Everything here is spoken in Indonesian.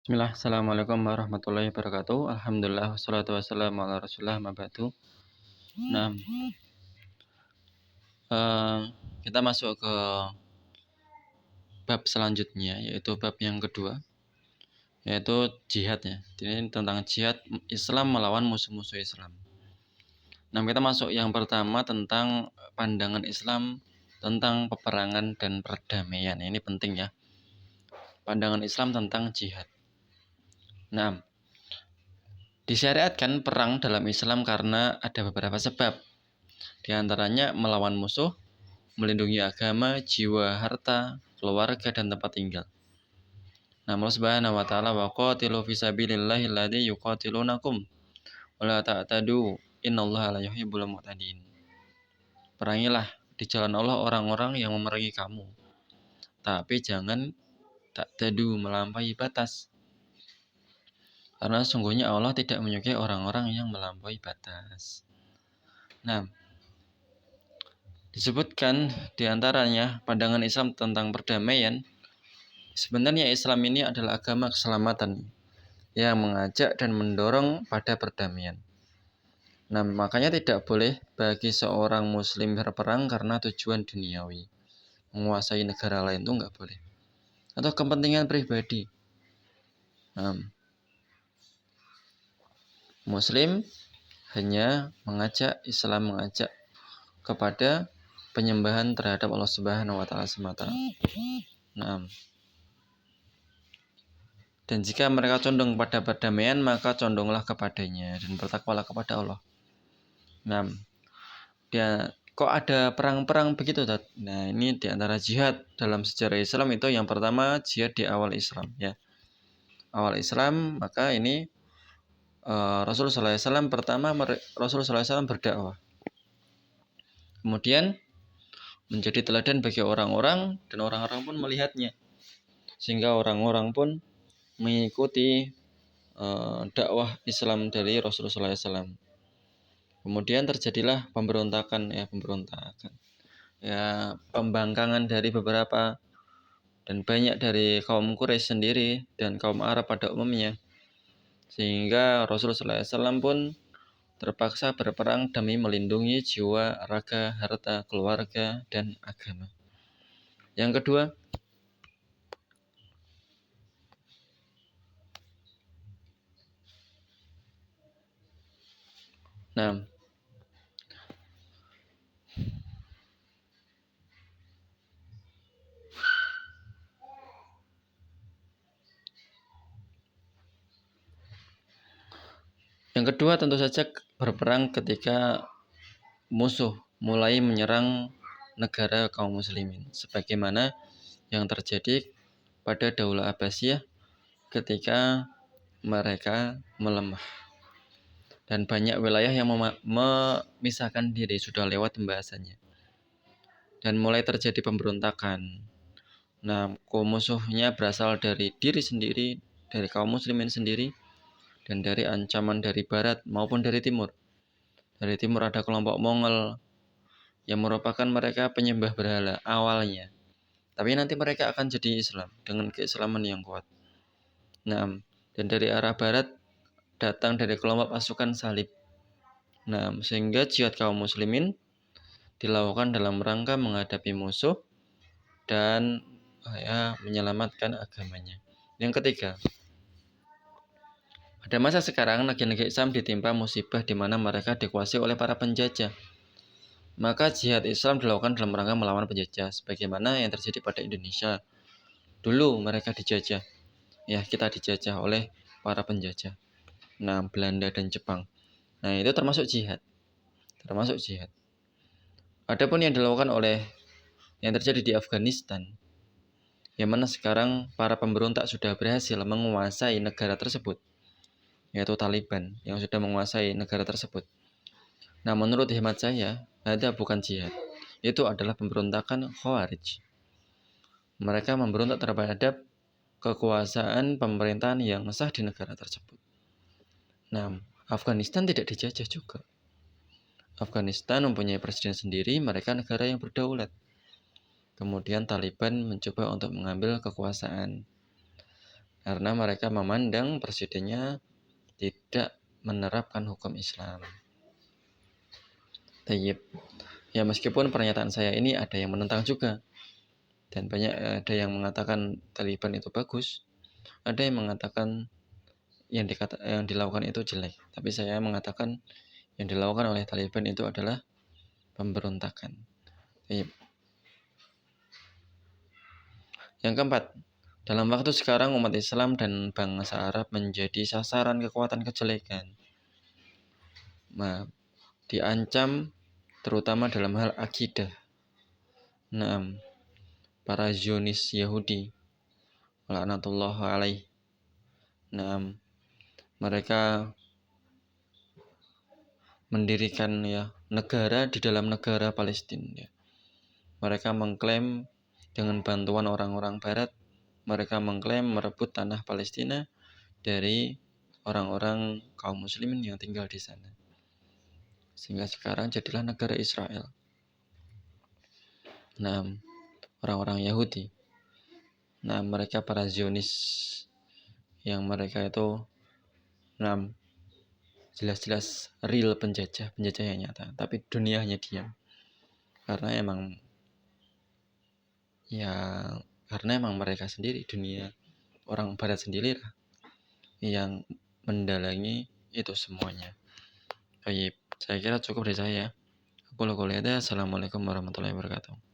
Bismillah, Assalamualaikum warahmatullahi wabarakatuh. Alhamdulillah, wassalatu wassalamu ala rasulillah, ma ba'du. Nah, eh, kita masuk ke bab selanjutnya, yaitu bab yang kedua, yaitu jihad ya. Ini tentang jihad Islam melawan musuh-musuh Islam. Nah, kita masuk yang pertama tentang pandangan Islam tentang peperangan dan perdamaian. Ini penting ya. Pandangan Islam tentang jihad. Nah, disyariatkan perang dalam Islam karena ada beberapa sebab. Di antaranya melawan musuh, melindungi agama, jiwa, harta, keluarga, dan tempat tinggal. Nah, Allah Subhanahu wa taala wa qatilu fi sabilillahi alladzi yuqatilunakum wa la ta'tadu innallaha la yuhibbul mu'tadin. Perangilah di jalan Allah orang-orang yang memerangi kamu. Tapi jangan ta'tadu melampaui batas. Karena sungguhnya Allah tidak menyukai orang-orang yang melampaui batas. Nah, disebutkan diantaranya pandangan Islam tentang perdamaian. Sebenarnya Islam ini adalah agama keselamatan yang mengajak dan mendorong pada perdamaian. Nah, makanya tidak boleh bagi seorang muslim berperang karena tujuan duniawi. Menguasai negara lain itu nggak boleh. Atau kepentingan pribadi. Nah, muslim hanya Islam mengajak kepada penyembahan terhadap Allah Subhanahu wa taala semata. Nah, dan jika mereka condong pada perdamaian, maka condonglah kepadanya dan bertakwalah kepada Allah. Nah, kok ada perang-perang begitu, Tat? Nah, ini diantara jihad dalam sejarah Islam itu yang pertama jihad di awal Islam ya. Awal Islam, maka ini Rasulullah SAW pertama Rasulullah SAW berdakwah. Kemudian menjadi teladan bagi orang-orang dan orang-orang pun melihatnya. Sehingga orang-orang pun mengikuti dakwah Islam dari Rasulullah SAW. Kemudian terjadilah pemberontakan. Ya, pembangkangan dari beberapa dan banyak dari kaum Quraisy sendiri dan kaum Arab pada umumnya. Sehingga Rasulullah SAW pun terpaksa berperang demi melindungi jiwa, raga, harta, keluarga, dan agama. Yang kedua, nah, yang kedua tentu saja berperang ketika musuh mulai menyerang negara kaum muslimin. Sebagaimana yang terjadi pada Daulah Abbasiyah ketika mereka melemah. Dan banyak wilayah yang memisahkan diri, sudah lewat pembahasannya. Dan mulai terjadi pemberontakan. Nah, musuhnya berasal dari diri sendiri, dari kaum muslimin sendiri, dan dari ancaman dari barat maupun dari timur. Dari timur ada kelompok Mongol yang merupakan mereka penyembah berhala awalnya. Tapi nanti mereka akan jadi Islam dengan keislaman yang kuat. Nah, dan dari arah barat datang dari kelompok pasukan salib. Nah, sehingga jihad kaum muslimin dilakukan dalam rangka menghadapi musuh dan menyelamatkan agamanya. Yang ketiga, pada masa sekarang negara-negara Islam ditimpa musibah di mana mereka dikuasai oleh para penjajah. Maka jihad Islam dilakukan dalam rangka melawan penjajah, sebagaimana yang terjadi pada Indonesia. Dulu mereka dijajah, ya kita dijajah oleh para penjajah. Nah, Belanda dan Jepang. Nah, itu termasuk jihad. Adapun yang dilakukan oleh yang terjadi di Afghanistan, yang mana sekarang para pemberontak sudah berhasil menguasai negara tersebut, yaitu Taliban yang sudah menguasai negara tersebut. Nah, menurut hemat saya, ada bukan jihad. Itu adalah pemberontakan Khawarij. Mereka memberontak terhadap kekuasaan pemerintahan yang sah di negara tersebut. Nah, Afghanistan tidak dijajah juga. Afghanistan mempunyai presiden sendiri, mereka negara yang berdaulat. Kemudian Taliban mencoba untuk mengambil kekuasaan. karena mereka memandang presidennya tidak menerapkan hukum Islam. Tayyib. Ya meskipun pernyataan saya ini ada yang menentang juga, dan ada yang mengatakan Taliban itu bagus, ada yang mengatakan yang dilakukan itu jelek. Tapi saya mengatakan yang dilakukan oleh Taliban itu adalah pemberontakan. Tayyib. Yang keempat, dalam waktu sekarang umat Islam dan bangsa Arab menjadi sasaran kekuatan kejelekan. Nah, diancam terutama dalam hal akidah. Naam, para Zionis Yahudi, laknatullah alaih. Naam, mereka mendirikan negara di dalam negara Palestina. Mereka mengklaim dengan bantuan orang-orang Barat, mereka mengklaim merebut tanah Palestina dari orang-orang kaum muslimin yang tinggal di sana. Sehingga sekarang jadilah negara Israel. Nah, orang-orang Yahudi. Nah, mereka para Zionis yang mereka itu jelas-jelas real penjajah yang nyata, tapi dunia hanya diam. Karena emang mereka sendiri, dunia orang Barat sendiri lah yang mendalangi itu semuanya. Baik, saya kira cukup dari saya. Assalamualaikum warahmatullahi wabarakatuh.